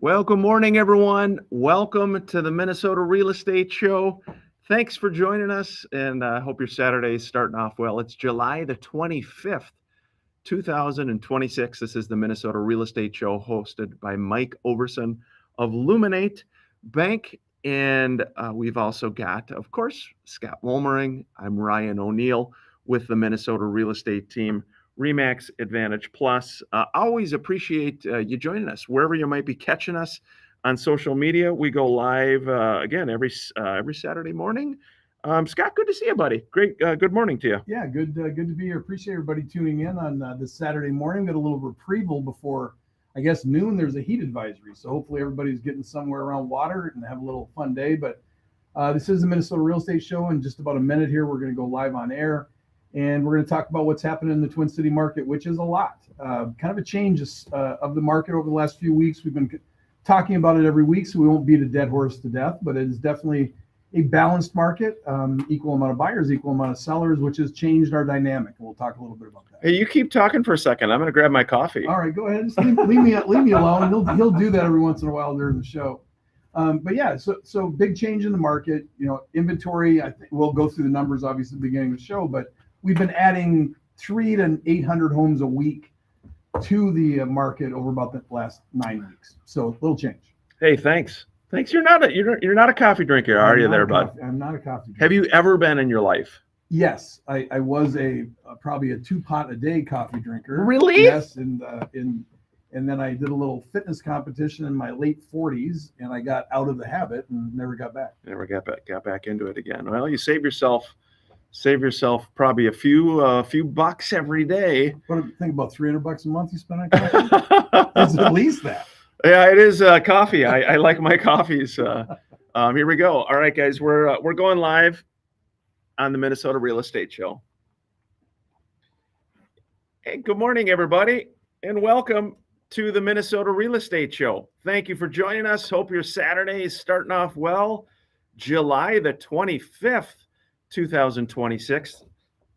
Well, good morning, everyone. Welcome to the Minnesota Real Estate Show. Thanks for joining us, and I hope your Saturday is starting off well. It's July the 25th, 2026. This is the Minnesota Real Estate Show hosted by Mike Overson of Luminate Bank. And we've also got, of course, Scott Wolmering. I'm Ryan O'Neill with the Minnesota Real Estate Team. Remax Advantage Plus. Always appreciate you joining us wherever you might be catching us on social media. We go live again every Saturday morning. Scott, good to see you, buddy. Great. Good morning to you. Yeah, good to be here. Appreciate everybody tuning in on this Saturday morning. Got a little reprieval before, I guess, noon. There's a heat advisory, so hopefully everybody's getting somewhere around water and have a little fun day. But this is the Minnesota Real Estate Show. In just about a minute here, we're going to go live on air. And we're going to talk about what's happening in the Twin City market, which is a lot. Kind of a change of the market over the last few weeks. We've been talking about it every week, so we won't beat a dead horse to death. But it is definitely a balanced market, equal amount of buyers, equal amount of sellers, which has changed our dynamic. And we'll talk a little bit about that. Hey, you keep talking for a second. I'm going to grab my coffee. All right, go ahead. Just leave me alone. He'll do that every once in a while during the show. But yeah, so big change in the market. You know, inventory. I think we'll go through the numbers obviously at the beginning of the show, but we've been adding 300 to 800 homes a week to the market over about the last 9 weeks. So a little change. Hey, thanks. Thanks. You're not a coffee drinker, are you, there, bud? I'm not a coffee drinker. Have you ever been in your life? Yes, I was probably a 2-pot a day coffee drinker. Really? Yes, and then I did a little fitness competition in my late 40s, and I got out of the habit and never got back. Never got back into it again. Well, you save yourself probably a few bucks every day. What do you think, about $300 a month you spend on coffee? It's at least that. Yeah, it is coffee. I like my coffees. Here we go. All right, guys, we're going live on the Minnesota Real Estate Show. Hey, good morning, everybody, and welcome to the Minnesota Real Estate Show. Thank you for joining us. Hope your Saturday is starting off well. July the 25th. 2026.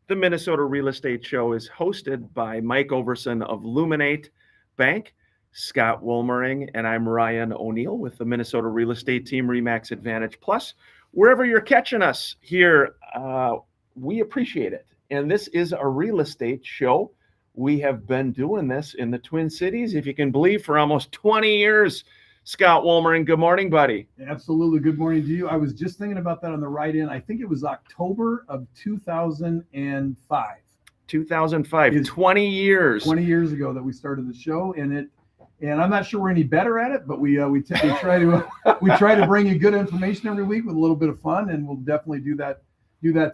The Minnesota Real Estate Show is hosted by Mike Overson of Luminate Bank, Scott Wolmering, and I'm Ryan O'Neill with the Minnesota Real Estate Team, Remax Advantage Plus. Wherever you're catching us here, we appreciate it. And this is a real estate show. We have been doing this in the Twin Cities, if you can believe, for almost 20 years. Scott Wolmering, good morning, buddy. Absolutely. Good morning to you. I was just thinking about that on the ride in. I think it was October of 2005. 2005, 20 years. 20 years ago that we started the show, and I'm not sure we're any better at it, but we try to bring you good information every week with a little bit of fun, and we'll definitely do that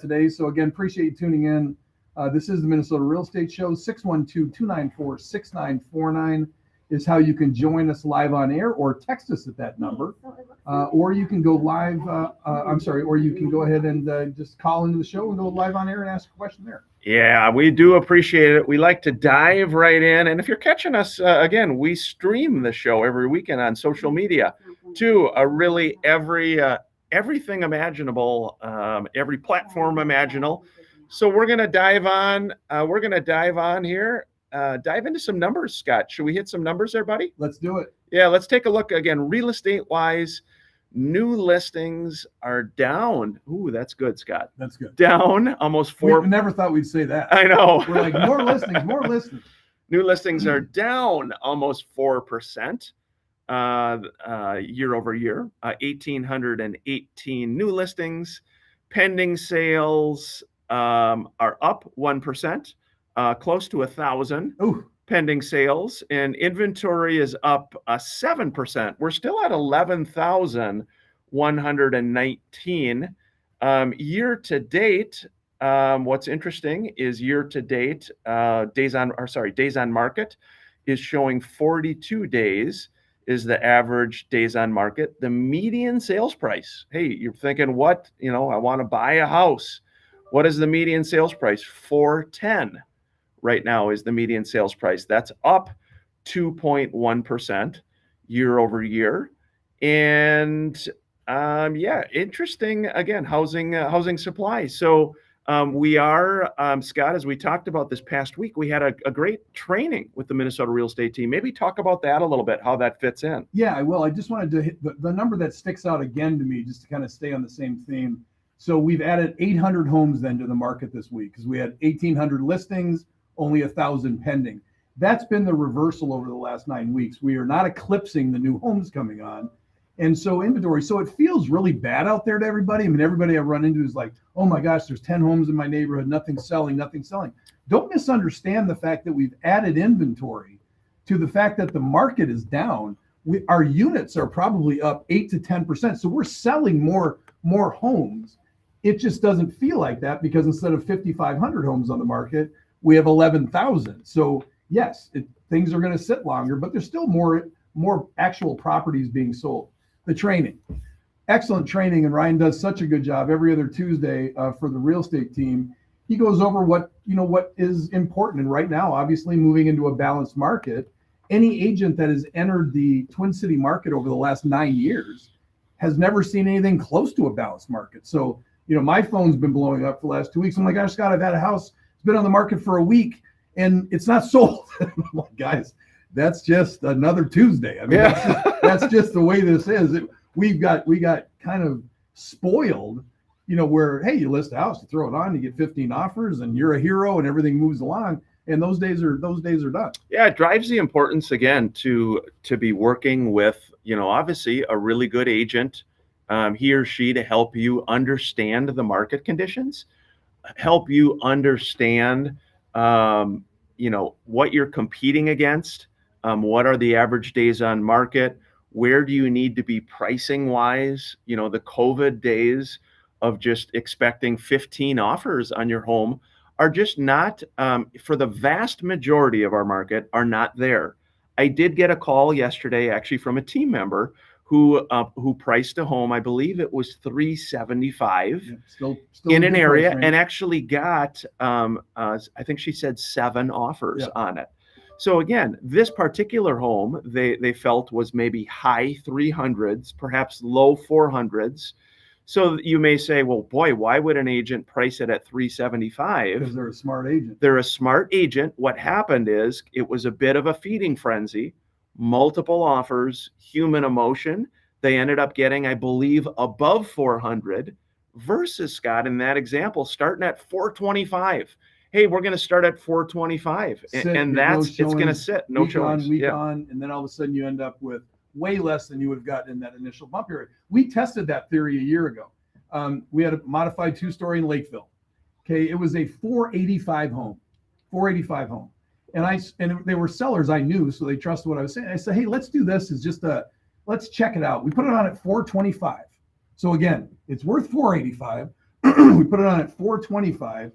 today. So again, appreciate you tuning in. This is the Minnesota Real Estate Show. 612-294-6949. is how you can join us live on air, or text us at that number, or you can go live. Or you can go ahead and just call into the show and go live on air and ask a question there. Yeah, we do appreciate it. We like to dive right in. And if you're catching us, again, we stream the show every weekend on social media to really everything imaginable, every platform imaginable. So we're going to dive on. Here. Dive into some numbers, Scott. Should we hit some numbers there, buddy? Let's do it. Yeah, let's take a look again. Real estate wise, new listings are down. Ooh, that's good, Scott. That's good. Down almost 4. We never thought we'd say that. I know. We're like, more listings, more listings. New listings are down almost 4% year over year. 1,818 new listings. Pending sales are up 1%. Close to 1,000 pending sales, and inventory is up 7%. We're still at 11,119 year to date. What's interesting is year to date days on market is showing 42 days is the average days on market. The median sales price. Hey, you're thinking, what? I want to buy a house. What is the median sales price? $410. Right now is the median sales price. That's up 2.1% year over year. And interesting, again, housing supply. So We are, Scott, as we talked about this past week, we had a great training with the Minnesota real estate team. Maybe talk about that a little bit, how that fits in. Yeah, I will. I just wanted to hit the number that sticks out again to me, just to kind of stay on the same theme. So we've added 800 homes then to the market this week because we had 1,800 listings, only 1,000 pending. That's been the reversal over the last 9 weeks. We are not eclipsing the new homes coming on. And so inventory, so it feels really bad out there to everybody. I mean, everybody I run into is like, oh my gosh, there's 10 homes in my neighborhood, nothing's selling, nothing's selling. Don't misunderstand the fact that we've added inventory to the fact that the market is down. Our units are probably up 8 to 10%. So we're selling more homes. It just doesn't feel like that because instead of 5,500 homes on the market, we have 11,000. So yes, things are going to sit longer, but there's still more actual properties being sold. The training, excellent training, and Ryan does such a good job every other Tuesday for the real estate team. He goes over what is important, and right now, obviously, moving into a balanced market, any agent that has entered the Twin City market over the last 9 years has never seen anything close to a balanced market. So, my phone's been blowing up for the last 2 weeks. Oh my gosh, Scott, I've had a house, it's been on the market for a week, and it's not sold. I'm like, guys, that's just another Tuesday. I mean, Yeah. that's just the way this is. We got kind of spoiled, where, hey, you list a house, you throw it on, you get 15 offers, and you're a hero, and everything moves along. And those days are done. Yeah, it drives the importance again to be working with, obviously a really good agent, he or she, to help you understand the market conditions, help you understand, what you're competing against. What are the average days on market? Where do you need to be pricing wise? The COVID days of just expecting 15 offers on your home are just not, for the vast majority of our market, are not there. I did get a call yesterday actually from a team member who priced a home, I believe it was $375, Still in an area, range. and actually got, I think she said 7 offers on it. So again, this particular home, they felt was maybe high 300s, perhaps low 400s. So you may say, well, boy, why would an agent price it at 375? Because they're a smart agent. They're a smart agent. What happened is it was a bit of a feeding frenzy, multiple offers, human emotion. They ended up getting, I believe, above 400 versus, Scott, in that example, starting at 425. Hey, we're going to start at 425, and that's it's going to sit no showings, week on, and then all of a sudden you end up with way less than you would have gotten in that initial bump period. We tested that theory a year ago. We had a modified 2-story in Lakeville. Okay, it was a 485 home, and they were sellers I knew, so they trusted what I was saying. I said, hey, let's do this as just let's check it out. We put it on at 425. So again, it's worth 485. We put it on at 425.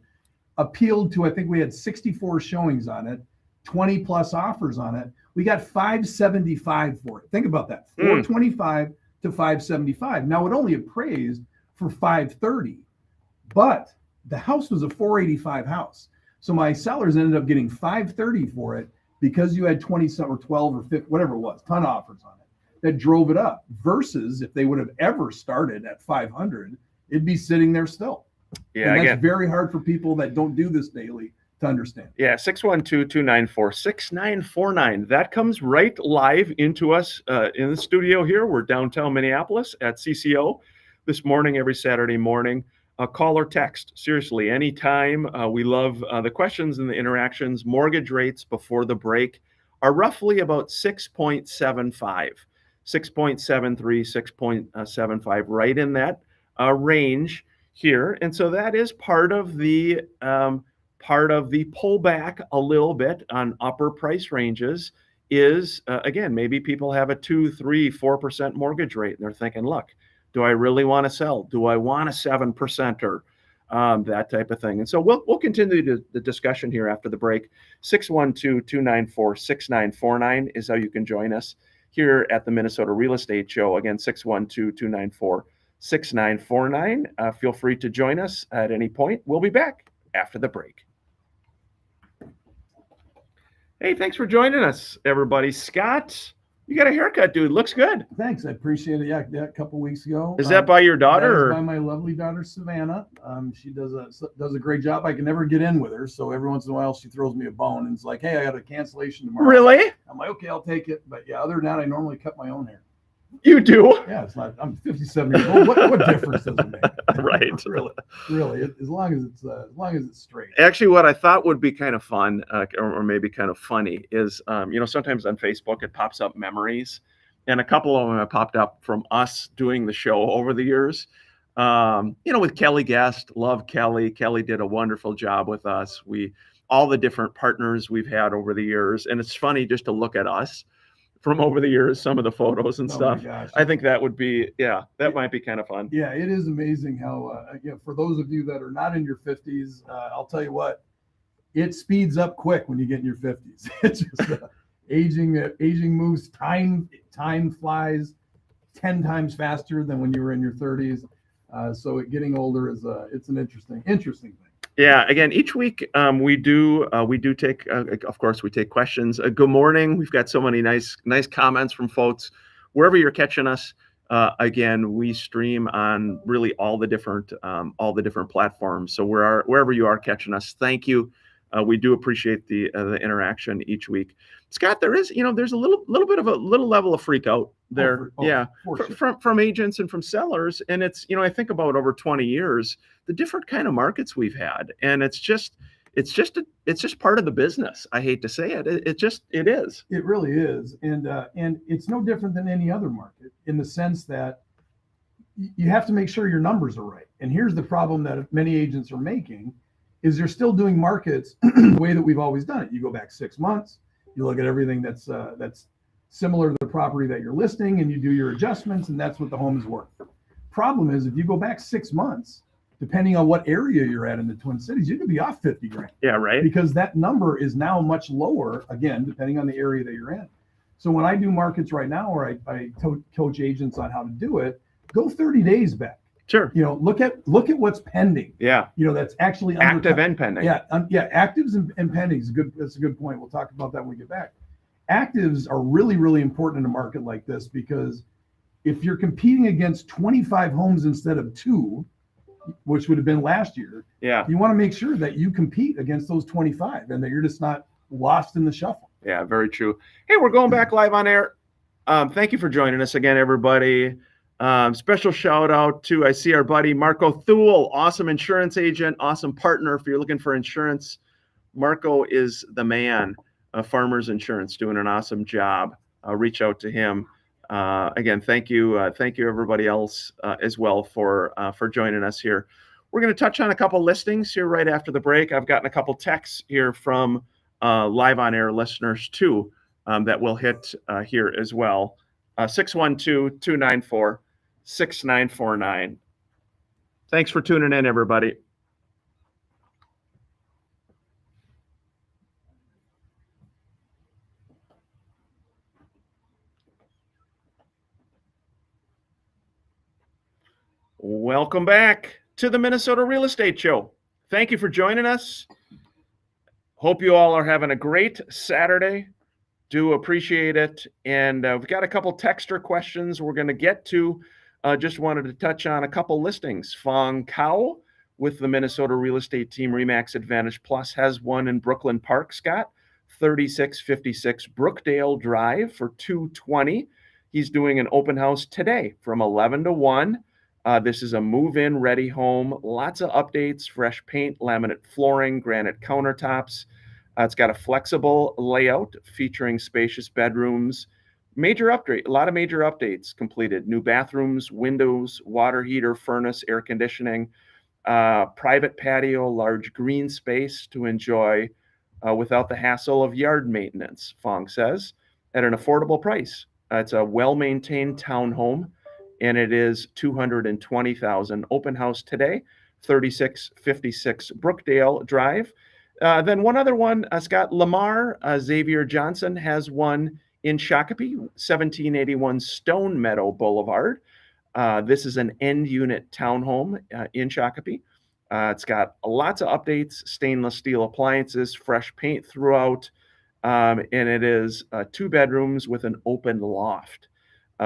Appealed to, I think we had 64 showings on it, 20 plus offers on it. We got 575 for it. Think about that, 425 to 575. Now it only appraised for 530, but the house was a 485 house. So my sellers ended up getting 530 for it because you had 20 or 12 or 15, whatever it was, ton of offers on it that drove it up, versus if they would have ever started at 500, it'd be sitting there still. Yeah, and that's very hard for people that don't do this daily to understand. Yeah, 612-294-6949. That comes right live into us in the studio here. We're downtown Minneapolis at CCO this morning, every Saturday morning. Call or text, seriously, anytime. We love the questions and the interactions. Mortgage rates before the break are roughly about 6.75, 6.73, 6.75, right in that range here. And so that is part of the pullback a little bit on upper price ranges is, again, maybe people have a 2, 3, 4% mortgage rate and they're thinking, look, do I really want to sell? Do I want a 7%, that type of thing? And so we'll continue the discussion here after the break. 612-294-6949 is how you can join us here at the Minnesota Real Estate Show. Again, 612-294-6949. Feel free to join us at any point. We'll be back after the break. Hey, thanks for joining us, everybody. Scott, You got a haircut, dude. Looks good. Thanks, I appreciate it. Yeah, a couple weeks ago. Is that by your daughter? That is Or? by my lovely daughter Savannah. She does a great job. I can never get in with her, so every once in a while she throws me a bone and it's like, "Hey, I got a cancellation tomorrow." Really? I'm like, "Okay, I'll take it." But yeah, other than that, I normally cut my own hair. You do? Yeah, it's not. I'm 57 years old. What difference does it make? Right. really. As long as it's straight. Actually, what I thought would be kind of fun, or maybe kind of funny, is sometimes on Facebook it pops up memories, and a couple of them have popped up from us doing the show over the years. With Kelly Guest, love Kelly. Kelly did a wonderful job with us. All the different partners we've had over the years, and it's funny just to look at us from over the years, some of the photos and stuff. I think that would be, that might be kind of fun. Yeah, it is amazing how, for those of you that are not in your 50s, I'll tell you what, it speeds up quick when you get in your 50s. It's just aging moves, time flies 10 times faster than when you were in your 30s. So getting older it's an interesting thing. Yeah. Again, each week we do take, of course, we take questions. Good morning. We've got so many nice comments from folks wherever you're catching us. Again, we stream on really all the different platforms. So wherever you are catching us, thank you. We do appreciate the interaction each week. Scott, there's a little bit of a level of freak out there. From agents and from sellers. And it's, I think about over 20 years, the different kind of markets we've had. And it's just part of the business. I hate to say it. It is. It really is. And it's no different than any other market in the sense that you have to make sure your numbers are right. And here's the problem that many agents are making is they're still doing markets the way that we've always done it. You go back 6 months, you look at everything that's similar to the property that you're listing, and you do your adjustments, and that's what the home is worth. Problem is, if you go back 6 months, depending on what area you're at in the Twin Cities, you could be off 50 grand. Yeah, right. Because that number is now much lower, again, depending on the area that you're in. So when I do markets right now, where I coach agents on how to do it, go 30 days back. Sure. Look at what's pending. Yeah. That's actually active and pending. Yeah. Actives and pending is that's a good point. We'll talk about that when we get back. Actives are really, really important in a market like this, because if you're competing against 25 homes instead of 2, which would have been last year, you want to make sure that you compete against those 25 and that you're just not lost in the shuffle. Yeah, very true. Hey, we're going back live on air. Thank you for joining us again, everybody. Special shout out to, I see our buddy Marco Thule, awesome insurance agent, awesome partner. If you're looking for insurance, Marco is the man. Farmers Insurance, doing an awesome job. Reach out to him. Again, thank you everybody else as well for joining us here. We're going to touch on a couple listings here right after the break. I've gotten a couple texts here from live on air listeners too that we'll hit here as well. 612-294-6949. Thanks for tuning in, everybody. Welcome back to the Minnesota Real Estate Show. Thank you for joining us. Hope you all are having a great Saturday. Do appreciate it. And we've got a couple texter questions we're going to get to. Just wanted to touch on a couple listings. Fong Kao with the Minnesota Real Estate Team RE/MAX Advantage Plus has one in Brooklyn Park, Scott, 3656 Brookdale Drive for $220. He's doing an open house today from 11 to 1. This is a move-in ready home. Lots of updates, fresh paint, laminate flooring, granite countertops. It's got a flexible layout featuring spacious bedrooms. A lot of major updates completed. New bathrooms, windows, water heater, furnace, air conditioning, private patio, large green space to enjoy without the hassle of yard maintenance, Fong says, at an affordable price. It's a well-maintained townhome, and it is $220,000. Open house today, 3656 Brookdale Drive. Then one other one, Scott, Lamar Xavier Johnson has one in Shakopee, 1781 Stone Meadow Boulevard. This is an end unit townhome in Shakopee. It's got lots of updates, stainless steel appliances, fresh paint throughout. and it is 2 bedrooms with an open loft.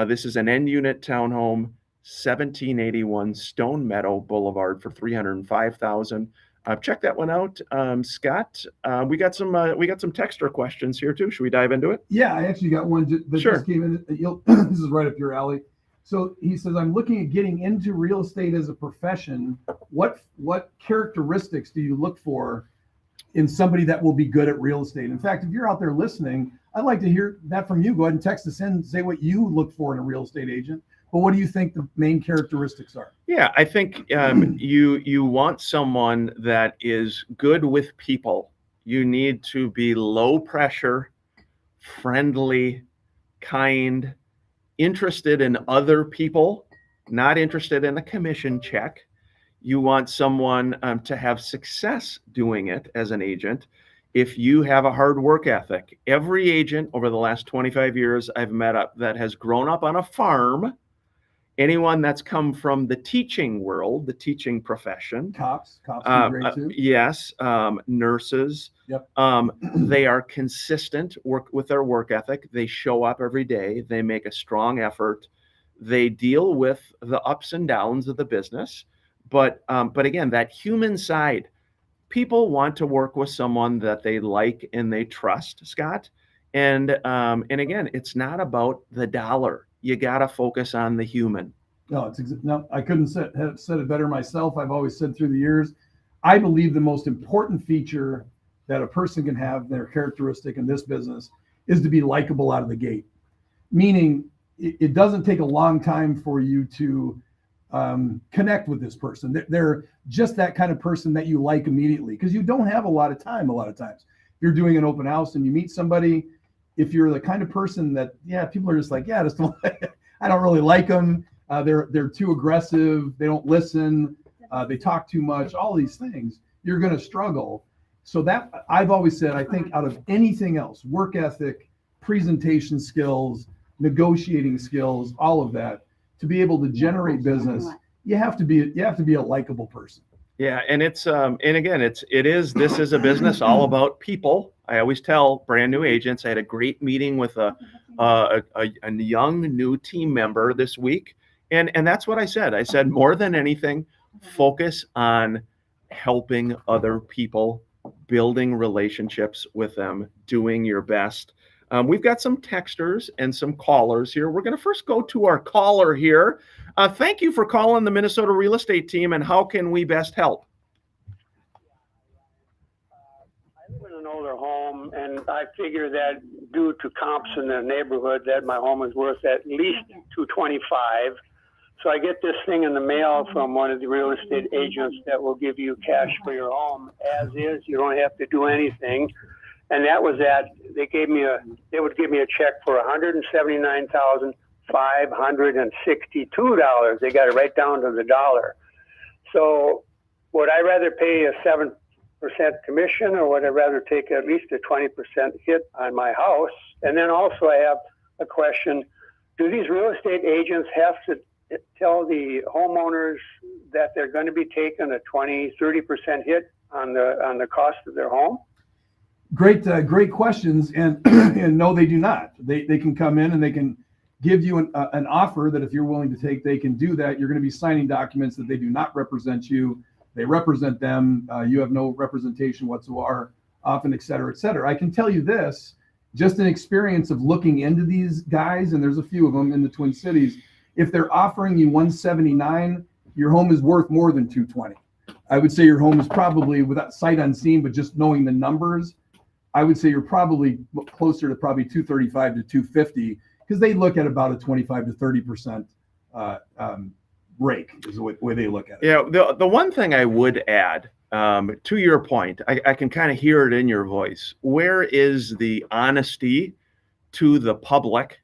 This is an end unit townhome, 1781 Stone Meadow Boulevard for $305,000. Check that one out, Scott. We got some texter questions here too. Should we dive into it? Yeah, I actually got one that Sure. just came in. This is right up your alley. So he says, I'm looking at getting into real estate as a profession. What characteristics do you look for in somebody that will be good at real estate? In fact, if you're out there listening, I'd like to hear that from you. Go ahead and text us in, say what you look for in a real estate agent. But what do you think the main characteristics are? Yeah, I think you want someone that is good with people. You need to be low pressure, friendly, kind, interested in other people, not interested in a commission check. You want someone to have success doing it as an agent. If you have a hard work ethic, every agent over the last 25 years I've met up that has grown up on a farm, anyone that's come from the teaching world, the teaching profession, Cops do great too. yes, nurses, Yep. They are consistent with their work ethic. They show up every day. They make a strong effort. They deal with the ups and downs of the business. But again, that human side, people want to work with someone that they like and they trust, Scott. And again, it's not about the dollar. You got to focus on the human. No, I couldn't have said it better myself. I've always said through the years, I believe the most important feature that a person can have, their characteristic in this business, is to be likable out of the gate. Meaning, it doesn't take a long time for you to connect with this person. They're just that kind of person that you like immediately, because you don't have a lot of time a lot of times. If you're doing an open house and you meet somebody, if you're the kind of person that, people are just like, I don't really like them. They're too aggressive. They don't listen. They talk too much. All these things, you're going to struggle. So that I've always said, I think out of anything else, work ethic, presentation skills, negotiating skills, all of that, to be able to generate business, you have to be a likable person. Yeah, and it's and again, this is a business all about people. I always tell brand new agents. I had a great meeting with a young new team member this week, and that's what I said. I said, more than anything, focus on helping other people, building relationships with them, doing your best. We've got some texters and some callers here. We're going to first go to our caller here. Thank you for calling the Minnesota Real Estate Team, and how can we best help? I live in an older home, and I figure that due to comps in the neighborhood, that my home is worth at least $225. So I get this thing in the mail from one of the real estate agents that will give you cash for your home as is. You don't have to do anything. And that was they would give me a check for $179,562. They got it right down to the dollar. So would I rather pay a 7% commission, or would I rather take at least a 20% hit on my house? And then also I have a question. Do these real estate agents have to tell the homeowners that they're going to be taking a 20-30% hit on the cost of their home? Great questions, and and no, they do not. They can come in and they can give you an offer that if you're willing to take, they can do that. You're going to be signing documents that they do not represent you. They represent them. You have no representation whatsoever, often, et cetera, et cetera. I can tell you this, just an experience of looking into these guys, and there's a few of them in the Twin Cities. If they're offering you 179, your home is worth more than 220. I would say your home is probably, without sight unseen, but just knowing the numbers, I would say you're probably closer to probably 235 to 250, because they look at about a 25 to 30% rake is the way they look at it. Yeah, the one thing I would add to your point, I can kind of hear it in your voice. Where is the honesty to the public?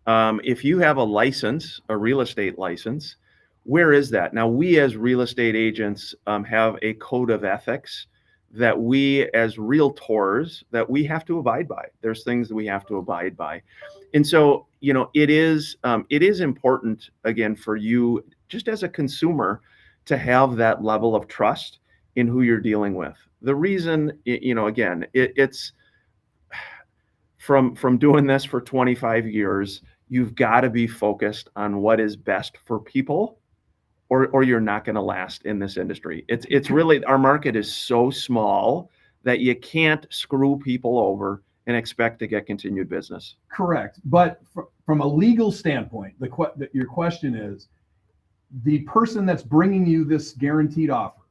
If you have a license, a real estate license, where is that? Now, we as real estate agents have a code of ethics that we as realtors that we have to abide by. There's things that we have to abide by. And so, it is important, again, for you just as a consumer to have that level of trust in who you're dealing with. The reason, again, from doing this for 25 years, you've got to be focused on what is best for people, or you're not going to last in this industry. It's really, our market is so small that you can't screw people over and expect to get continued business. Correct. But from a legal standpoint, your question is, the person that's bringing you this guaranteed offer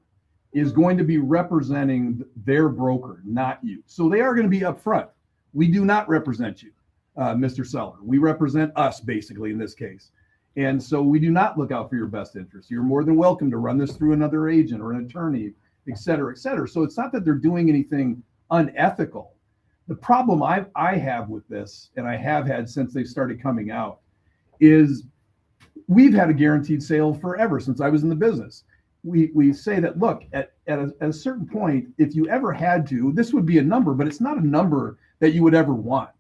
is going to be representing their broker, not you. So they are going to be upfront. We do not represent you, Mr. Seller. We represent us, basically, in this case. And so we do not look out for your best interest. You're more than welcome to run this through another agent or an attorney, et cetera, et cetera. So it's not that they're doing anything unethical. The problem I have with this, and I have had since they started coming out, is we've had a guaranteed sale forever since I was in the business. We say that, look, at a certain point, if you ever had to, this would be a number, but it's not a number that you would ever want.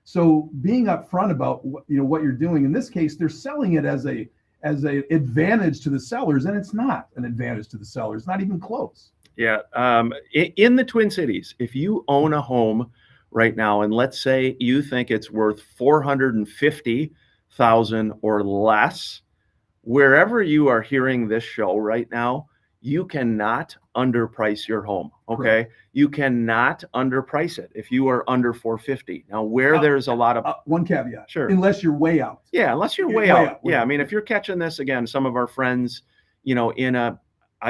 So being upfront about what you're doing, in this case, they're selling it as a advantage to the sellers, and it's not an advantage to the sellers, not even close. Yeah. In the Twin Cities, if you own a home right now, and let's say you think it's worth $450,000 or less, wherever you are hearing this show right now, you cannot underprice your home. Okay. Correct. You cannot underprice it if you are under 450. Now, there's a lot of one caveat. Sure. Unless you're way out. Yeah, unless you're way out. Yeah, I mean, if you're catching this, again, some of our friends, I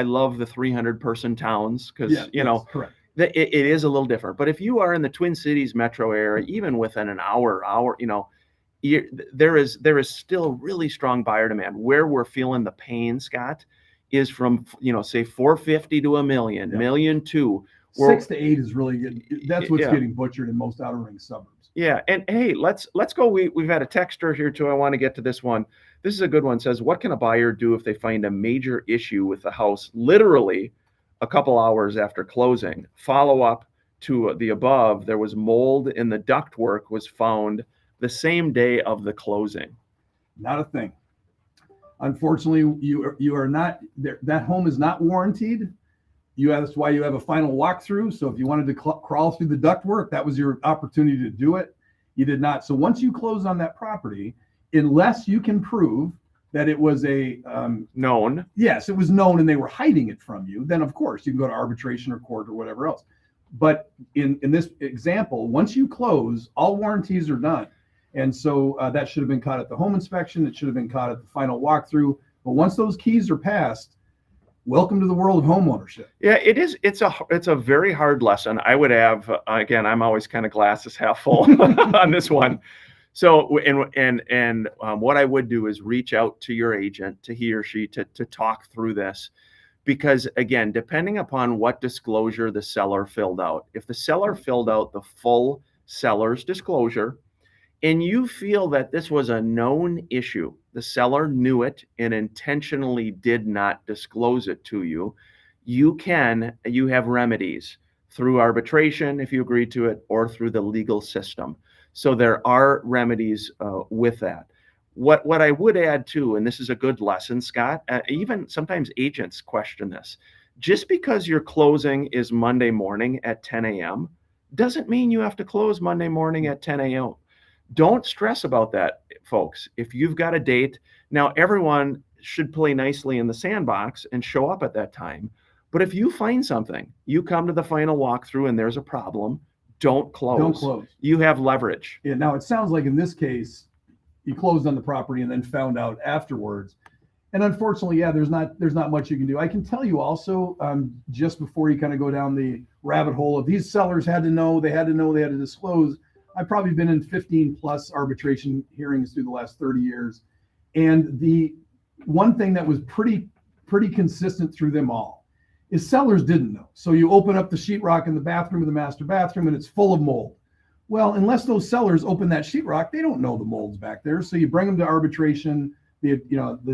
love the 300-person towns because, correct. It is a little different. But if you are in the Twin Cities metro area, even within an hour, there is still really strong buyer demand. Where we're feeling the pain, Scott, is from, say 450 to $1 million, $1.2 million. 6 to 8 is really good. That's what's getting butchered in most outer ring suburbs. Yeah. And hey, let's go. We've had a texter here too. I want to get to this one. This is a good one. It says, what can a buyer do if they find a major issue with the house literally a couple hours after closing? Follow up to the above, there was mold in the ductwork was found the same day of the closing. Not a thing. Unfortunately, you are not there. That home is not warranted. That's why you have a final walkthrough. So if you wanted to crawl through the ductwork, that was your opportunity to do it. You did not. So once you close on that property, unless you can prove that it was a known. Yes, it was known and they were hiding it from you, then of course you can go to arbitration or court or whatever else. But in this example, once you close, all warranties are done. And so that should have been caught at the home inspection. It should have been caught at the final walkthrough. But once those keys are passed, welcome to the world of homeownership. Yeah, it is. It's a very hard lesson. I would have, again, I'm always kind of glasses half full on this one. So, what I would do is reach out to your agent, to he or she, to talk through this. Because again, depending upon what disclosure the seller filled out, if the seller filled out the full seller's disclosure, and you feel that this was a known issue, the seller knew it and intentionally did not disclose it to you, you have remedies through arbitration if you agree to it, or through the legal system. So there are remedies with that. What I would add too, and this is a good lesson, Scott, even sometimes agents question this. Just because your closing is Monday morning at 10 a.m. doesn't mean you have to close Monday morning at 10 a.m. Don't stress about that, folks. If you've got a date, now everyone should play nicely in the sandbox and show up at that time. But if you find something, you come to the final walkthrough and there's a problem, don't close. Don't close. You have leverage. Yeah. Now it sounds like in this case, you closed on the property and then found out afterwards. And unfortunately, yeah, there's not much you can do. I can tell you also, just before you kind of go down the rabbit hole of these sellers had to disclose. I've probably been in 15 plus arbitration hearings through the last 30 years. And the one thing that was pretty consistent through them all is sellers didn't know. So you open up the sheetrock in the bathroom of the master bathroom and it's full of mold. Well, unless those sellers open that sheetrock, they don't know the mold's back there. So you bring them to arbitration. The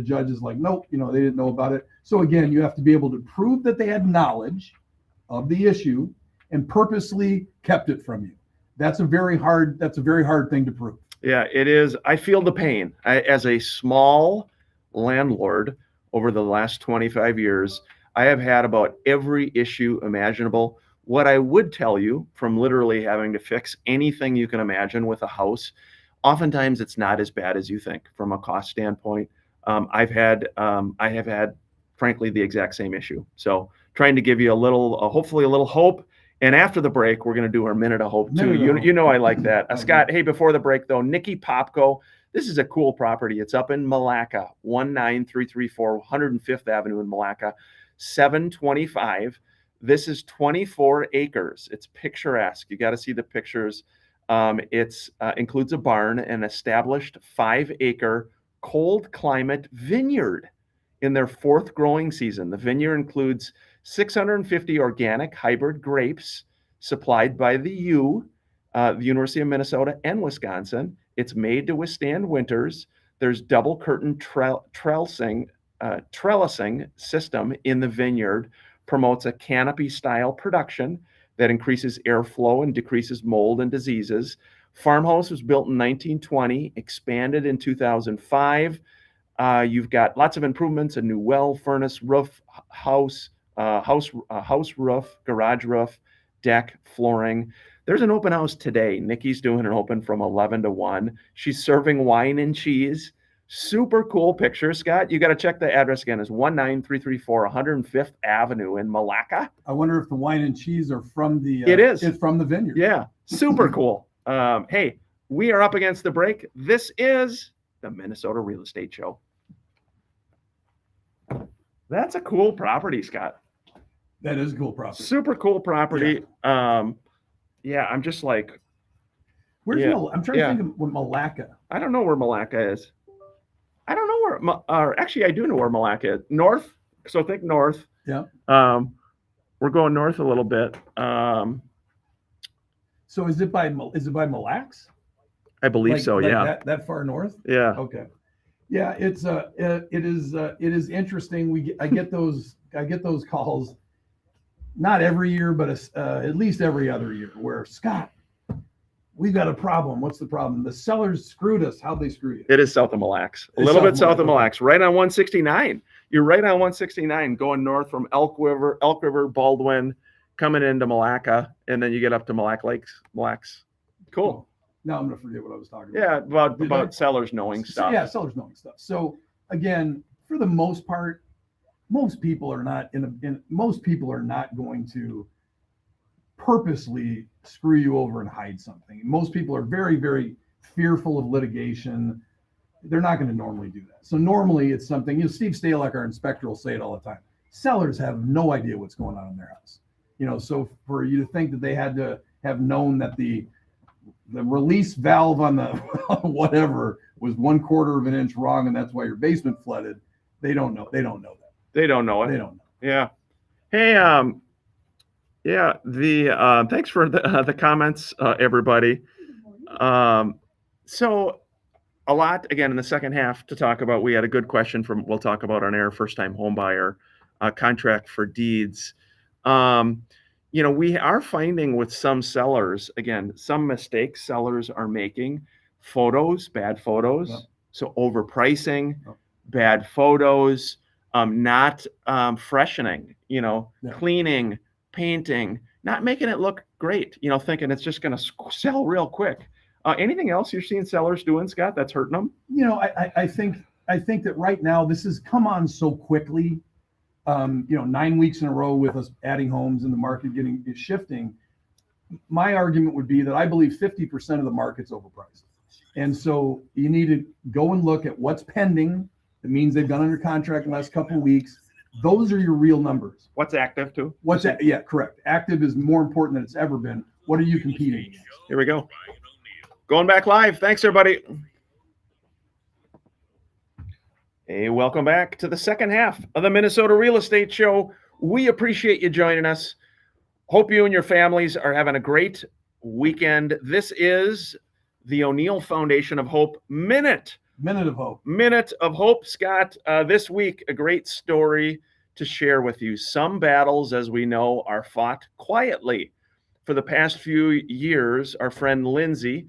judge is like, nope, they didn't know about it. So again, you have to be able to prove that they had knowledge of the issue and purposely kept it from you. That's a very hard thing to prove. Yeah, it is. I feel the pain. As a small landlord over the last 25 years, I have had about every issue imaginable What I would tell you from literally having to fix anything you can imagine with a house, oftentimes it's not as bad as you think from a cost standpoint. I have had, frankly, the exact same issue. So trying to give you hopefully a little hope. And after the break, we're going to do our minute of hope too. You know I like that. Scott, hey, before the break though, Nikki Popko, this is a cool property. It's up in Malacca, 19334 105th Avenue in Malacca, 725. This is 24 acres. It's picturesque. You got to see the pictures. It includes a barn, an established 5-acre cold climate vineyard in their 4th growing season. The vineyard includes 650 organic hybrid grapes supplied by the University of Minnesota and Wisconsin. It's made to withstand winters. There's double curtain trellising system in the vineyard, promotes a canopy style production that increases airflow and decreases mold and diseases. Farmhouse was built in 1920, expanded in 2005. You've got lots of improvements: a new well, furnace, roof, house roof, garage roof, deck, flooring. There's an open house today. Nikki's doing an open from 11 to 1. She's serving wine and cheese. Super cool picture, Scott. You got to check the address again. It's 19334 105th Avenue in Malacca. I wonder if the wine and cheese are from the. It is. It's from the vineyard. Yeah, super cool. Hey, we are up against the break. This is the Minnesota Real Estate Show. That's a cool property, Scott. That is a cool property. Super cool property. Yeah, I'm just like, where's I'm trying to think of what Malacca. I don't know where Malacca is. I don't know where, actually, I do know where Malacca is. North. So think north. Yeah. We're going north a little bit. So is it by Mille Lacs? I believe so. Yeah. That far north. Yeah. Okay. Yeah, it is interesting. I get those calls, not every year, but at least every other year, where, Scott, we've got a problem. What's the problem? The sellers screwed us. How'd they screw you? It is south of Mille Lacs, a little bit south of Mille Lacs, right on 169. You're right on 169, going north from Elk River, Baldwin, coming into Malacca, and then you get up to Mille Lacs. Cool. Now I'm going to forget what I was talking about. Yeah, about sellers knowing stuff. Yeah, sellers knowing stuff. So again, for the most part, most people are not going to purposely screw you over and hide something. Most people are very, very fearful of litigation. They're not going to normally do that. So normally it's something, Steve Stalick, our inspector, will say it all the time. Sellers have no idea what's going on in their house. So for you to think that they had to have known that the release valve on the whatever was 1/4 of an inch wrong, and that's why your basement flooded, they don't know that. They don't know it. They don't know. Yeah. Hey, thanks for the comments, everybody. So a lot, again, in the second half to talk about. We had a good question we'll talk about on air, first-time home buyer, contract for deeds. We are finding with some sellers, again, some mistakes sellers are making. Bad photos. Yep. So overpricing, bad photos, not freshening, cleaning, painting, not making it look great, thinking it's just going to sell real quick. Anything else you're seeing sellers doing, Scott, that's hurting them? I think that right now this has come on so quickly. 9 weeks in a row with us adding homes and the market shifting. My argument would be that I believe 50% of the market's overpriced. And so you need to go and look at what's pending. That means they've gone under contract in the last couple of weeks. Those are your real numbers. What's active too? Yeah, correct. Active is more important than it's ever been. What are you competing against? Here we go. Going back live. Thanks, everybody. Hey, welcome back to the second half of the Minnesota Real Estate Show. We appreciate you joining us. Hope you and your families are having a great weekend. This is the O'Neill Foundation of Hope Minute. Minute of Hope. Minute of Hope, Scott. This week, a great story to share with you. Some battles, as we know, are fought quietly. For the past few years, our friend Lindsay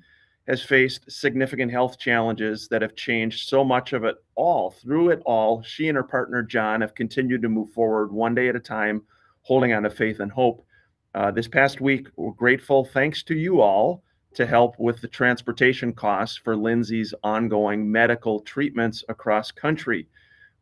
has faced significant health challenges that have changed so much of it all. Through it all, she and her partner, John, have continued to move forward one day at a time, holding on to faith and hope. This past week, we're grateful, thanks to you all, to help with the transportation costs for Lindsay's ongoing medical treatments across country.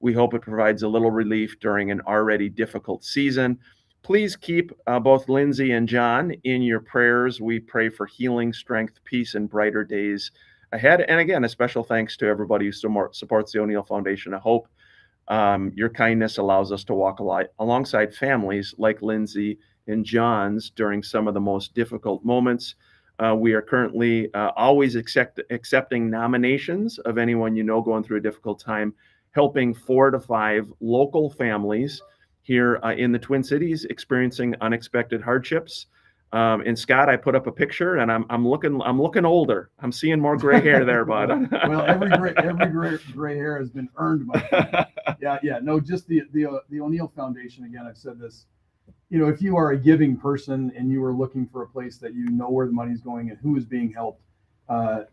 We hope it provides a little relief during an already difficult season. Please keep both Lindsay and John in your prayers. We pray for healing, strength, peace, and brighter days ahead. And again, a special thanks to everybody who supports the O'Neill Foundation of Hope. Your kindness allows us to walk alongside families like Lindsay and John's during some of the most difficult moments. We are currently always accepting nominations of anyone you know going through a difficult time, helping 4 to 5 local families here in the Twin Cities experiencing unexpected hardships. And Scott, I put up a picture, and I'm looking older. I'm seeing more gray hair there, bud. Well, every gray hair has been earned, my friend. Yeah. No, just the O'Neill Foundation. Again, I've said this. You know, if you are a giving person and you are looking for a place that you know where the money's going and who is being helped,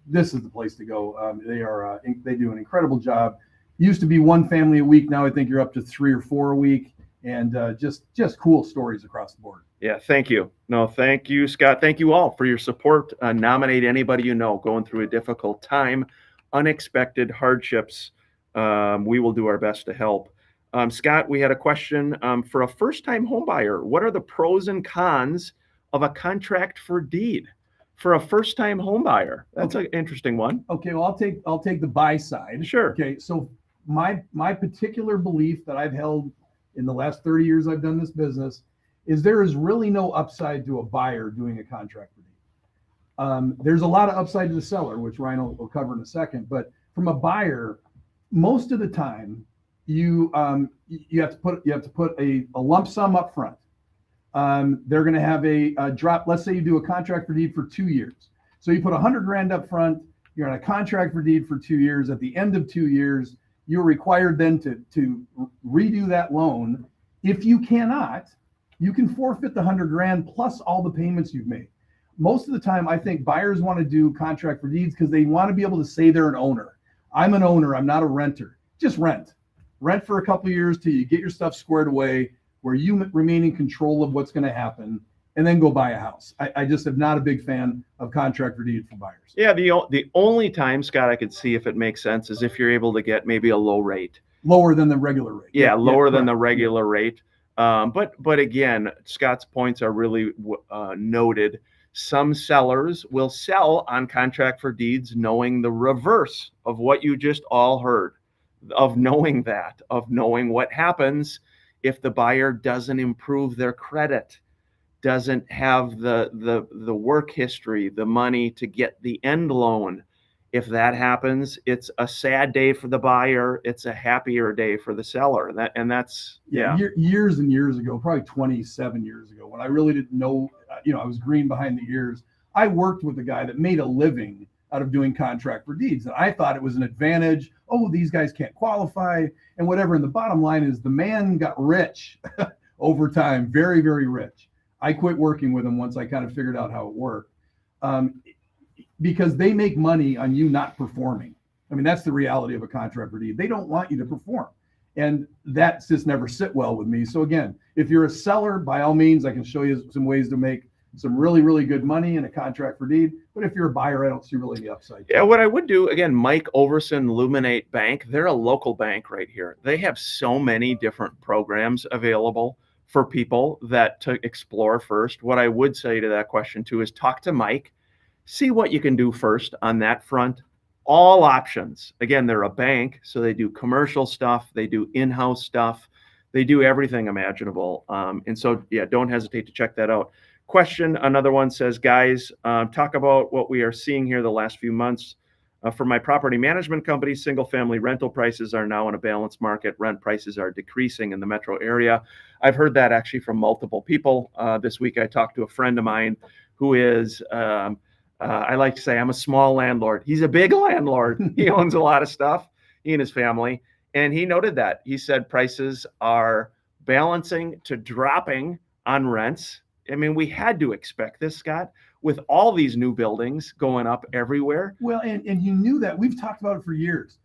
this is the place to go. They do an incredible job. Used to be 1 family a week. Now I think you're up to 3 or 4 a week, and just cool stories across the board. Yeah, thank you. No, thank you, Scott. Thank you all for your support. Nominate anybody you know going through a difficult time, unexpected hardships. We will do our best to help. Scott, we had a question for a first-time home buyer. What are the pros and cons of a contract for deed for a first-time home buyer? That's an interesting one. Okay, well, I'll take the buy side. Sure. Okay, so my particular belief that I've held in the last 30 years I've done this business is there is really no upside to a buyer doing a contract for deed. There's a lot of upside to the seller, which Ryan will cover in a second. But from a buyer, most of the time, you have to put a lump sum up front. They're going to have a drop. Let's say you do a contract for deed for 2 years. So you put $100,000 up front. You're on a contract for deed for 2 years. At the end of 2 years, you're required then to redo that loan. If you cannot, you can forfeit the $100,000 plus all the payments you've made. Most of the time, I think buyers want to do contract for deeds because they want to be able to say they're an owner. I'm an owner. I'm not a renter. Just rent for a couple of years till you get your stuff squared away, where you remain in control of what's going to happen, and then go buy a house. I just am not a big fan of contract for deed for buyers. Yeah, the only time, Scott, I could see if it makes sense is if you're able to get maybe a low rate. Lower than the regular rate. Yeah, lower than the regular rate. But again, Scott's points are really noted. Some sellers will sell on contract for deeds knowing the reverse of what you just all heard, of knowing what happens if the buyer doesn't improve their credit, doesn't have the work history, the money to get the end loan. If that happens, it's a sad day for the buyer. It's a happier day for the seller. That's years and years ago, probably 27 years ago, when I really didn't know, I was green behind the ears. I worked with a guy that made a living out of doing contract for deeds. And I thought it was an advantage. Oh, these guys can't qualify and whatever. And the bottom line is the man got rich over time, very, very rich. I quit working with him once I kind of figured out how it worked. Because they make money on you not performing. I mean, that's the reality of a contract for deed. They don't want you to perform. And that just never sit well with me. So again, if you're a seller, by all means, I can show you some ways to make some really, really good money in a contract for deed. But if you're a buyer, I don't see really the upside. Yeah, what I would do, again, Mike Overson Luminate Bank, they're a local bank right here. They have so many different programs available for people to explore first. What I would say to that question too is talk to Mike. See what you can do first on that front. All options. Again, they're a bank, so they do commercial stuff. They do in-house stuff. They do everything imaginable. And so, yeah, don't hesitate to check that out. Question, another one says, guys, talk about what we are seeing here the last few months. For my property management company, single-family rental prices are now in a balanced market. Rent prices are decreasing in the metro area. I've heard that actually from multiple people. This week I talked to a friend of mine who is... I like to say I'm a small landlord. He's a big landlord. He owns a lot of stuff, he and his family. And he noted that. He said prices are balancing to dropping on rents. I mean, we had to expect this, Scott, with all these new buildings going up everywhere. Well, and you knew that. We've talked about it for years.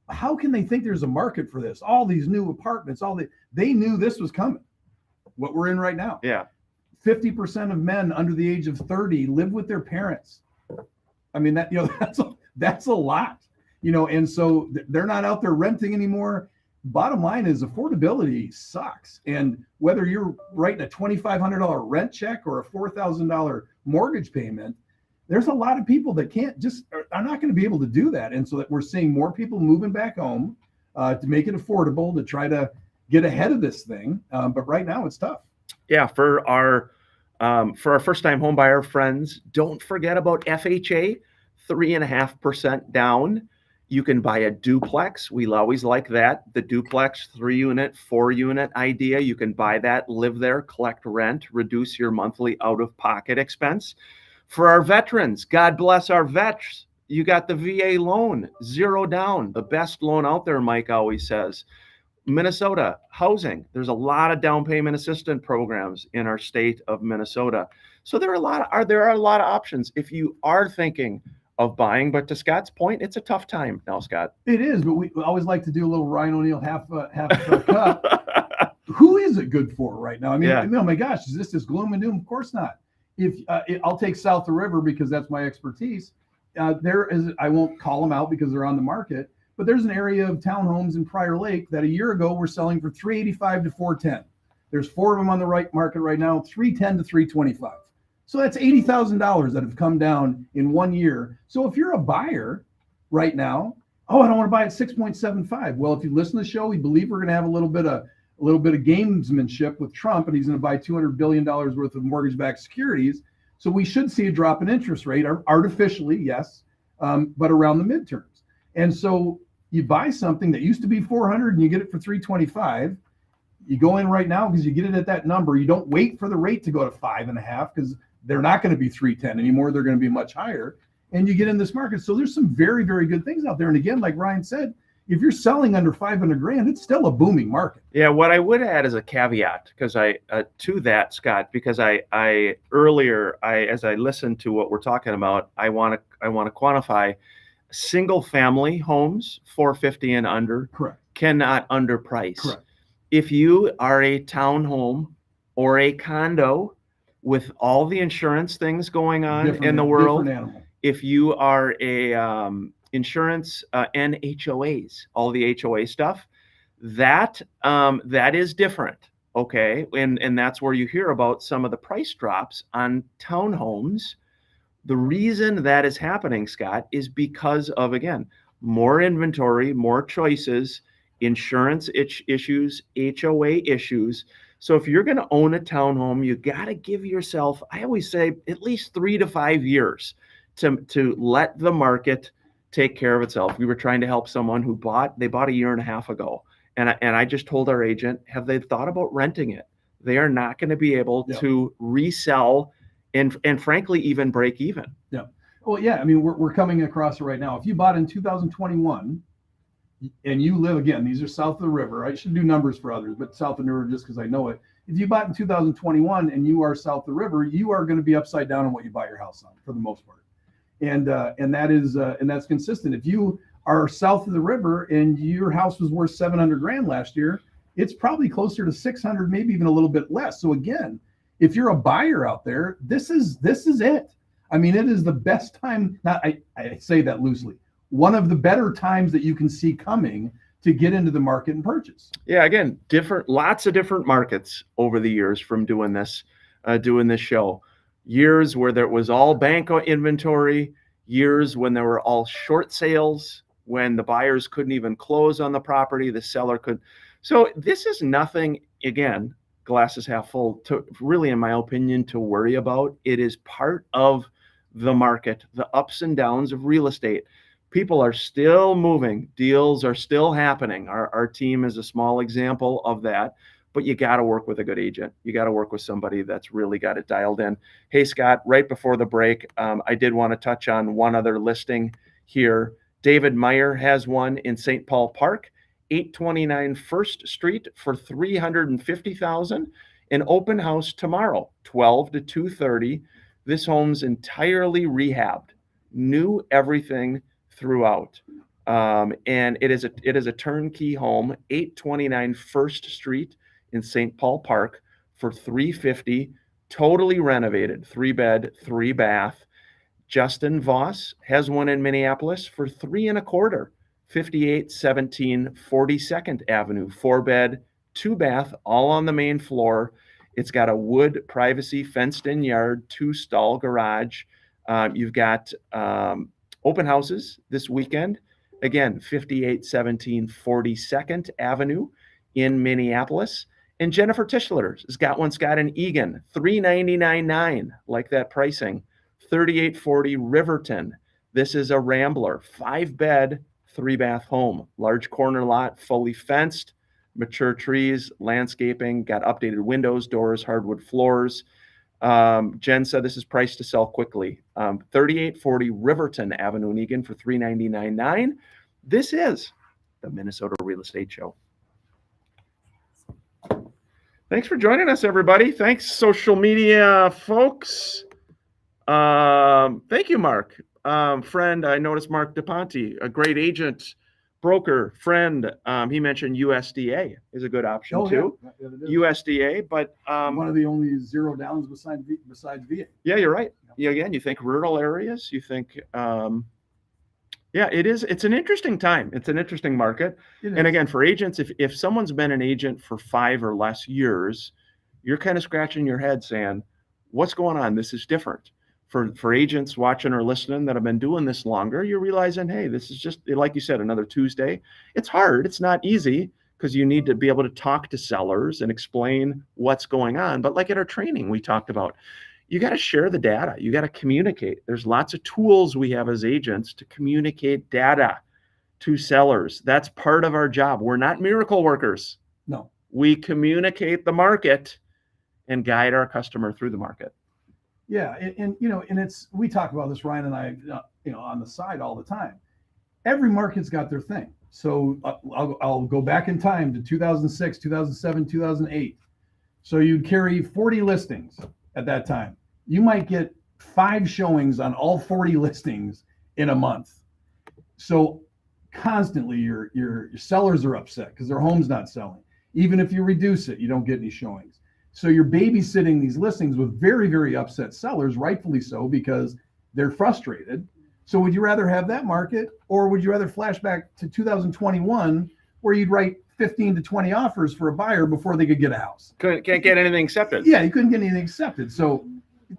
How can they think there's a market for this? All these new apartments, they knew this was coming, what we're in right now. Yeah. 50% of men under the age of 30 live with their parents. I mean, that's a lot, and so they're not out there renting anymore. Bottom line is affordability sucks. And whether you're writing a $2,500 rent check or a $4,000 mortgage payment, there's a lot of people that are not going to be able to do that. And so that we're seeing more people moving back home to make it affordable, to try to get ahead of this thing. But right now it's tough. Yeah. For our first-time home buyer friends, don't forget about FHA, 3.5% down. You can buy a duplex. We always like that. The duplex, 3-unit, 4-unit idea. You can buy that, live there, collect rent, reduce your monthly out-of-pocket expense. For our veterans, God bless our vets. You got the VA loan, 0 down, the best loan out there, Mike always says. Minnesota housing, there's a lot of down payment assistance programs in our state of Minnesota. So there are a lot of options if you are thinking of buying. But to Scott's point, it's a tough time now, Scott. It is, but we always like to do a little Ryan O'Neal half a cup. Who is it good for right now? I mean, oh my gosh, is this gloom and doom? Of course not. I'll take South the River because that's my expertise. There is, I won't call them out because they're on the market, but there's an area of townhomes in Prior Lake that a year ago were selling for $385 to $410. There's 4 of them on the right market right now, $310 to $325. So that's $80,000 that have come down in 1 year. So if you're a buyer right now, I don't want to buy at 6.75. Well, if you listen to the show, we believe we're going to have a little bit of gamesmanship with Trump, and he's going to buy $200 billion worth of mortgage-backed securities. So we should see a drop in interest rate, artificially, yes, but around the midterms. And so you buy something that used to be 400 and you get it for 325. You go in right now because you get it at that number. You don't wait for the rate to go to 5.5 because they're not going to be 310 anymore. They're going to be much higher. And you get in this market. So there's some very, very good things out there. And again, like Ryan said, if you're selling under $500,000, it's still a booming market. Yeah, what I would add as a caveat, because to that, Scott, because I earlier, as I listened to what we're talking about, I want to quantify single family homes, 450 and under. Correct. Cannot underprice. Correct. If you are a townhome or a condo with all the insurance things going on in the world, if you are a insurance and HOAs, all the HOA stuff, that is different. Okay. And that's where you hear about some of the price drops on townhomes. The reason that is happening, Scott, is because of, again, more inventory, more choices, insurance issues, HOA issues. So if you're going to own a townhome, you got to give yourself, I always say, at least 3 to 5 years to let the market take care of itself. We were trying to help someone who bought a 1.5 years ago. And I just told our agent, have they thought about renting it? They are not going to be able to resell and frankly, even break even. Yeah. Well, yeah. I mean, we're coming across it right now. If you bought in 2021 and you live, again, these are south of the river. I should do numbers for others, but south of the river just because I know it. If you bought in 2021 and you are south of the river, you are going to be upside down on what you buy your house on for the most part. And that's consistent. If you are south of the river and your house was worth $700,000 last year, it's probably closer to 600, maybe even a little bit less. So again, if you're a buyer out there, this is it. I mean, it is the best time. I say that loosely. One of the better times that you can see coming to get into the market and purchase. Yeah, again, lots of different markets over the years from doing this show. Years where there was all bank inventory, years when there were all short sales, when the buyers couldn't even close on the property, the seller could. So this is nothing, again, glass is half full, to really, in my opinion, to worry about. It is part of the market, the ups and downs of real estate. People are still moving. Deals are still happening. Our team is a small example of that. But you got to work with a good agent. You got to work with somebody that's really got it dialed in. Hey, Scott, right before the break, I did want to touch on one other listing here. David Meyer has one in St. Paul Park, 829 First Street for $350,000. An open house tomorrow, 12 to 2:30. This home's entirely rehabbed, new everything throughout. And it is a turnkey home, 829 First Street in St. Paul Park for $350. totally renovated, 3-bed, 3-bath. Justin Voss has one in Minneapolis for $3.25, 5817 42nd Avenue, 4-bed, 2-bath, all on the main floor. It's got a wood privacy fenced-in yard, 2-stall garage. You've got open houses this weekend. Again, 5817 42nd Avenue in Minneapolis. And Jennifer Tischler has got one, Scott, in Eagan, $399.9, like that pricing. 3840 Riverton. This is a Rambler, 5-bed, 3-bath home, large corner lot, fully fenced, mature trees, landscaping, got updated windows, doors, hardwood floors. Jen said this is priced to sell quickly. 3840 Riverton Avenue in Eagan for $399.9. This is the Minnesota Real Estate Show. Thanks for joining us, everybody. Thanks, social media folks. Thank you, Mark. Friend, I noticed Mark DePonte, a great agent, broker, friend. He mentioned USDA is a good option too. Yeah, it is. USDA, but One of the only zero downs besides VA. yeah, you're right. Yeah, again, you think rural areas, you think yeah, it is. It's an interesting time. It's an interesting market. And again, for agents, if someone's been an agent for 5 or less years, you're kind of scratching your head saying, what's going on? This is different. For agents watching or listening that have been doing this longer, you're realizing, hey, this is just, like you said, another Tuesday. It's hard. It's not easy because you need to be able to talk to sellers and explain what's going on. But like at our training, we talked about, you got to share the data. You got to communicate. There's lots of tools we have as agents to communicate data to sellers. That's part of our job. We're not miracle workers. No. We communicate the market and guide our customer through the market. Yeah, and it's, we talk about this, Ryan and I, on the side all the time. Every market's got their thing. So I'll go back in time to 2006, 2007, 2008. So you'd carry 40 listings at that time. You might get 5 showings on all 40 listings in a month. So constantly your sellers are upset because their home's not selling. Even if you reduce it, you don't get any showings. So you're babysitting these listings with very, very upset sellers, rightfully so, because they're frustrated. So would you rather have that market, or would you rather flash back to 2021 where you'd write 15 to 20 offers for a buyer before they could get a house? Can't get anything accepted. Yeah, you couldn't get anything accepted. So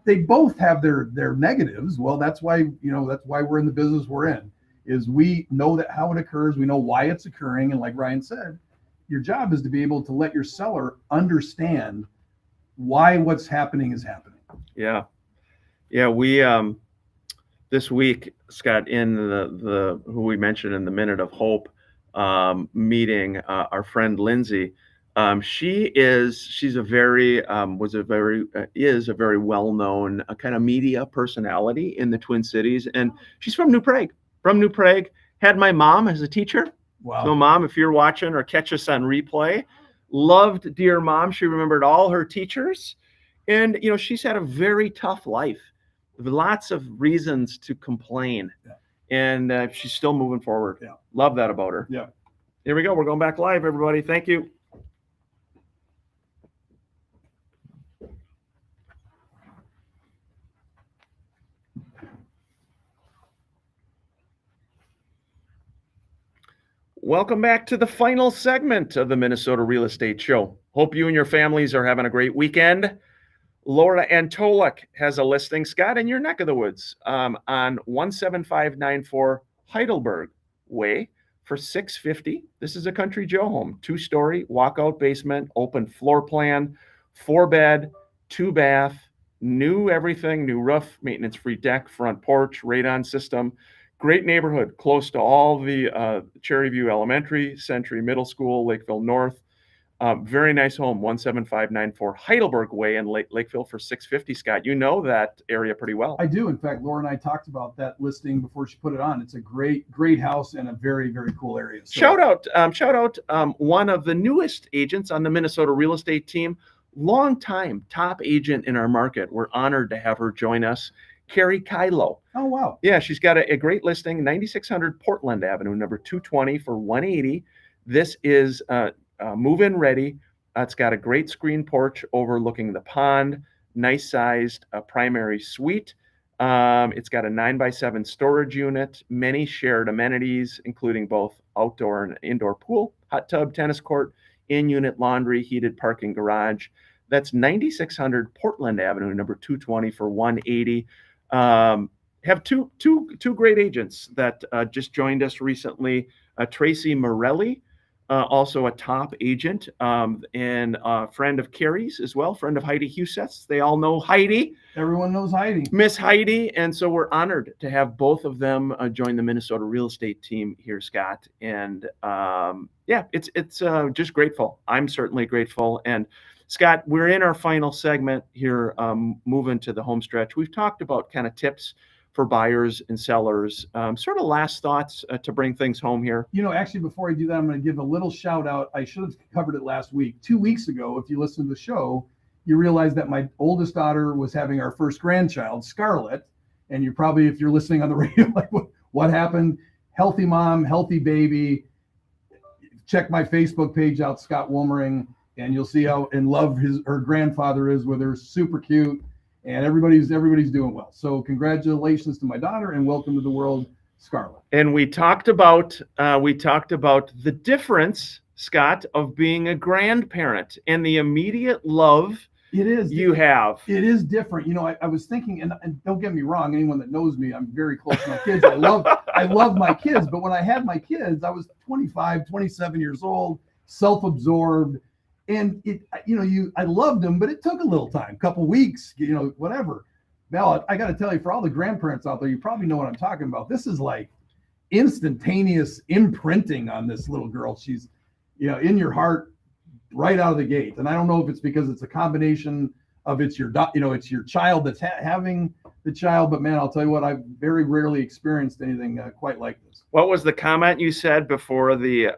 they both have their negatives. Well, that's why we're in the business we're in, is we know that how it occurs, we know why it's occurring, and like Ryan said, your job is to be able to let your seller understand why what's happening is happening. Yeah. We this week, Scott, in the who we mentioned in the Minute of Hope meeting, our friend Lindsay, she's a very is a very well-known kind of media personality in the Twin Cities, and she's from New Prague. Had my mom as a teacher. Wow. So mom, if you're watching or catch us on replay, loved dear mom. She remembered all her teachers, and she's had a very tough life, lots of reasons to complain. Yeah. And she's still moving forward. Yeah. Love that about her. Yeah. Here we go. We're going back live, everybody. Thank you. Welcome back to the final segment of the Minnesota Real Estate Show. Hope you and your families are having a great weekend. Laura Antolik has a listing, Scott, in your neck of the woods, on 17594 Heidelberg Way for $650. This is a Country Joe home, 2-story, walkout basement, open floor plan, 4-bed, 2-bath, new everything, new roof, maintenance-free deck, front porch, radon system. Great neighborhood, close to all the Cherry View Elementary, Century Middle School, Lakeville North. Very nice home, 17594 Heidelberg Way in Lakeville for $650. Scott, you know that area pretty well. I do. In fact, Laura and I talked about that listing before she put it on. It's a great, great house in a very, very cool area. So, shout out one of the newest agents on the Minnesota real estate team, longtime top agent in our market. We're honored to have her join us. Carrie Kylo. Oh, wow. Yeah, she's got a great listing, 9600 Portland Avenue, number 220 for $180. This is move-in ready. It's got a great screen porch overlooking the pond, nice sized primary suite. It's got a 9x7 storage unit, many shared amenities, including both outdoor and indoor pool, hot tub, tennis court, in-unit laundry, heated parking garage. That's 9600 Portland Avenue, number 220 for $180. Have two great agents that just joined us recently. Tracy Morelli, also a top agent, and a friend of Carrie's as well, friend of Heidi Husetz. They all know Heidi. Everyone knows Heidi. Miss Heidi. And so we're honored to have both of them join the Minnesota real estate team here, Scott. And it's just grateful. I'm certainly grateful. And Scott, we're in our final segment here, moving to the home stretch. We've talked about kind of tips for buyers and sellers. Sort of last thoughts to bring things home here. Actually, before I do that, I'm going to give a little shout out. I should have covered it last week. 2 weeks ago, if you listen to the show, you realize that my oldest daughter was having our first grandchild, Scarlett. And you probably, if you're listening on the radio, like, what happened? Healthy mom, healthy baby. Check my Facebook page out, Scott Wolmering, and you'll see how in love her grandfather is with her. Super cute. And everybody's doing well. So congratulations to my daughter and welcome to the world, Scarlett. And we talked about the difference, Scott, of being a grandparent and the immediate love you have. It is different. I was thinking, and don't get me wrong, anyone that knows me, I'm very close to my kids. I love my kids. But when I had my kids, I was 25, 27 years old, self-absorbed. And I loved them, but it took a little time, couple weeks, whatever. Now, I got to tell you, for all the grandparents out there, you probably know what I'm talking about. This is like instantaneous imprinting on this little girl. She's, in your heart right out of the gate. And I don't know if it's because it's a combination of it's your child that's having the child, but man, I'll tell you what, I've very rarely experienced anything quite like this. What was the comment you said before we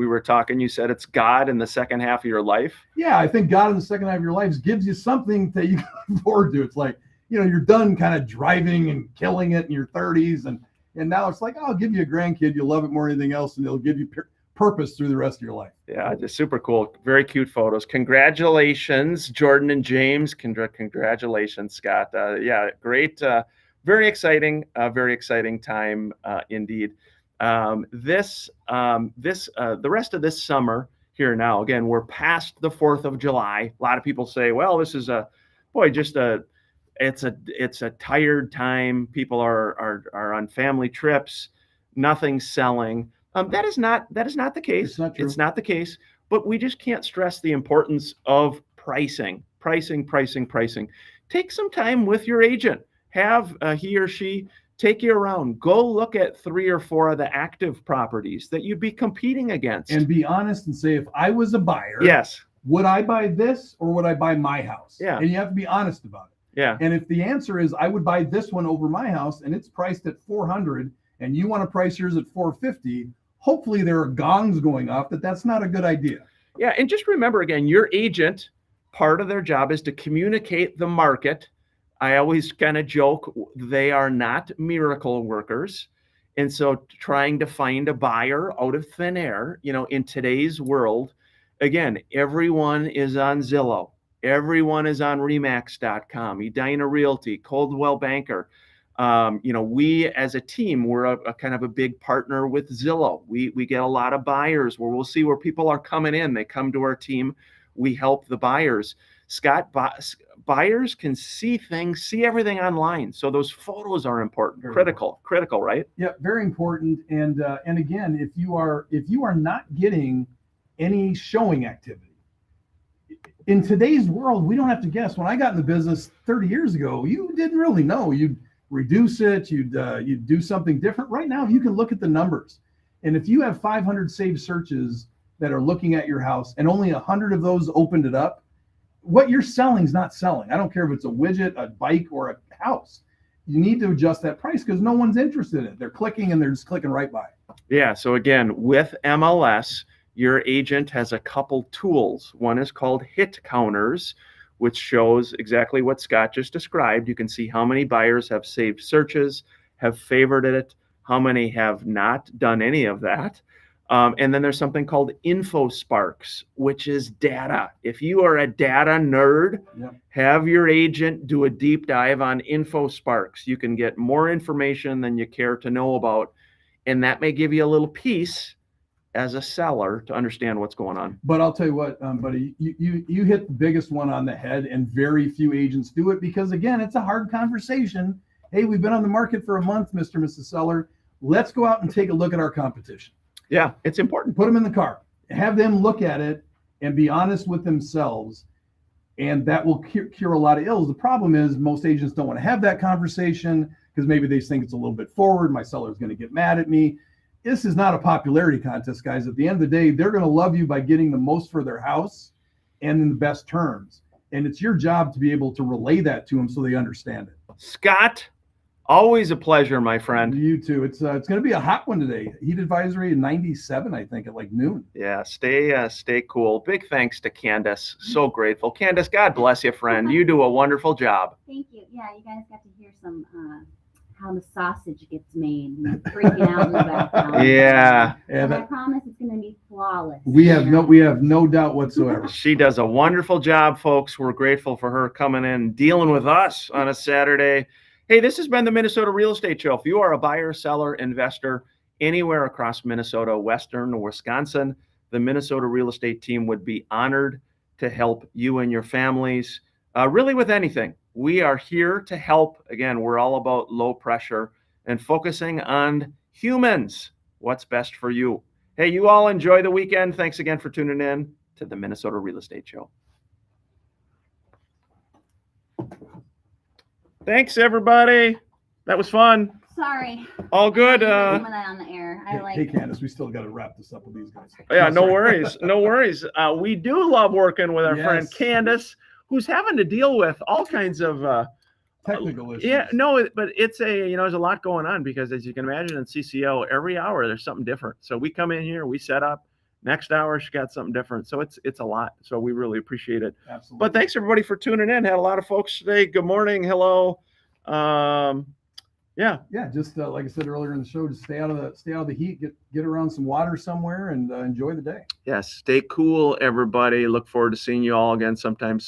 were talking? You said it's God in the second half of your life. Yeah, I think God in the second half of your life gives you something that you look forward to. It's like, you're done kind of driving and killing it in your 30s. And now it's like, I'll give you a grandkid. You'll love it more than anything else. And it'll give you purpose through the rest of your life. Yeah, just super cool. Very cute photos. Congratulations, Jordan and James. Congratulations, Scott. Great. Very exciting time indeed. The rest of this summer here now, again, we're past the 4th of July. A lot of people say, well, this is it's a tired time. People are on family trips. Nothing's selling. That is not the case. It's not true. It's not the case, but we just can't stress the importance of pricing. Take some time with your agent. Have he or she take you around. Go look at 3 or 4 of the active properties that you'd be competing against. And be honest and say, if I was a buyer, yes, would I buy this or would I buy my house? Yeah. And you have to be honest about it. Yeah. And if the answer is I would buy this one over my house and it's priced at $400 and you want to price yours at $450, hopefully there are gongs going off that's not a good idea. Yeah. And just remember, again, your agent, part of their job is to communicate the market. I always kind of joke, they are not miracle workers. And so trying to find a buyer out of thin air, in today's world, again, everyone is on Zillow. Everyone is on Remax.com, Edina Realty, Coldwell Banker. We as a team, we're a kind of a big partner with Zillow. We get a lot of buyers where we'll see where people are coming in. They come to our team. We help the buyers. Scott, buyers can see everything online. So those photos are important, critical, right? Yeah, very important. And again, if you are not getting any showing activity, in today's world, we don't have to guess. When I got in the business 30 years ago, you didn't really know. You'd reduce it, you'd do something different. Right now, you can look at the numbers. And if you have 500 saved searches that are looking at your house and only 100 of those opened it up, what you're selling is not selling. I don't care if it's a widget, a bike, or a house. You need to adjust that price because no one's interested in it. They're clicking and they're just clicking right by. Yeah. So again, with MLS, your agent has a couple tools. One is called hit counters, which shows exactly what Scott just described. You can see how many buyers have saved searches, have favorited it, how many have not done any of that. And then there's something called InfoSparks, which is data. If you are a data nerd, Yep. have your agent do a deep dive on InfoSparks. You can get more information than you care to know about. And that may give you a little piece as a seller to understand what's going on. But I'll tell you what, buddy, you hit the biggest one on the head, and very few agents do it because, again, it's a hard conversation. Hey, we've been on the market for a month, Mr. and Mrs. Seller. Let's go out and take a look at our competition. Yeah, it's important. Put them in the car, have them look at it and be honest with themselves. And that will cure a lot of ills. The problem is most agents don't want to have that conversation because maybe they think it's a little bit forward. My seller is going to get mad at me. This is not a popularity contest, guys. At the end of the day, they're going to love you by getting the most for their house and in the best terms. And it's your job to be able to relay that to them so they understand it. Scott, always a pleasure, my friend. You too. It's going to be a hot one today. Heat advisory in 97, I think, at like noon. Yeah, stay cool. Big thanks to Candace. So grateful. Candace, God bless you, friend. You do a wonderful job. Thank you. Yeah, you guys got to hear some how the sausage gets made and freaking out in the background. Yeah. And I promise it's going to be flawless. We have no doubt whatsoever. She does a wonderful job, folks. We're grateful for her coming in, dealing with us on a Saturday. Hey, this has been the Minnesota Real Estate Show. If you are a buyer, seller, investor anywhere across Minnesota, Western, or Wisconsin, the Minnesota Real Estate team would be honored to help you and your families, really with anything. We are here to help. Again, we're all about low pressure and focusing on humans. What's best for you? Hey, you all enjoy the weekend. Thanks again for tuning in to the Minnesota Real Estate Show. Thanks, everybody. That was fun. Sorry. All good. Some of that on the air. Hey, Candace, we still got to wrap this up with these guys. Yeah, no worries. No worries. We do love working with our friend Yes. Candace, who's having to deal with all kinds of Technical issues. yeah, no, but it's there's a lot going on because as you can imagine in CCO, every hour there's something different. So we come in here, we set up. Next hour, she got something different. So it's a lot. So we really appreciate it. Absolutely. But thanks everybody for tuning in. Had a lot of folks today. Good morning. Hello. Yeah. Just like I said earlier in the show, just stay out of the heat, get around some water somewhere, and enjoy the day. Yes. Stay cool, everybody. Look forward to seeing you all again sometime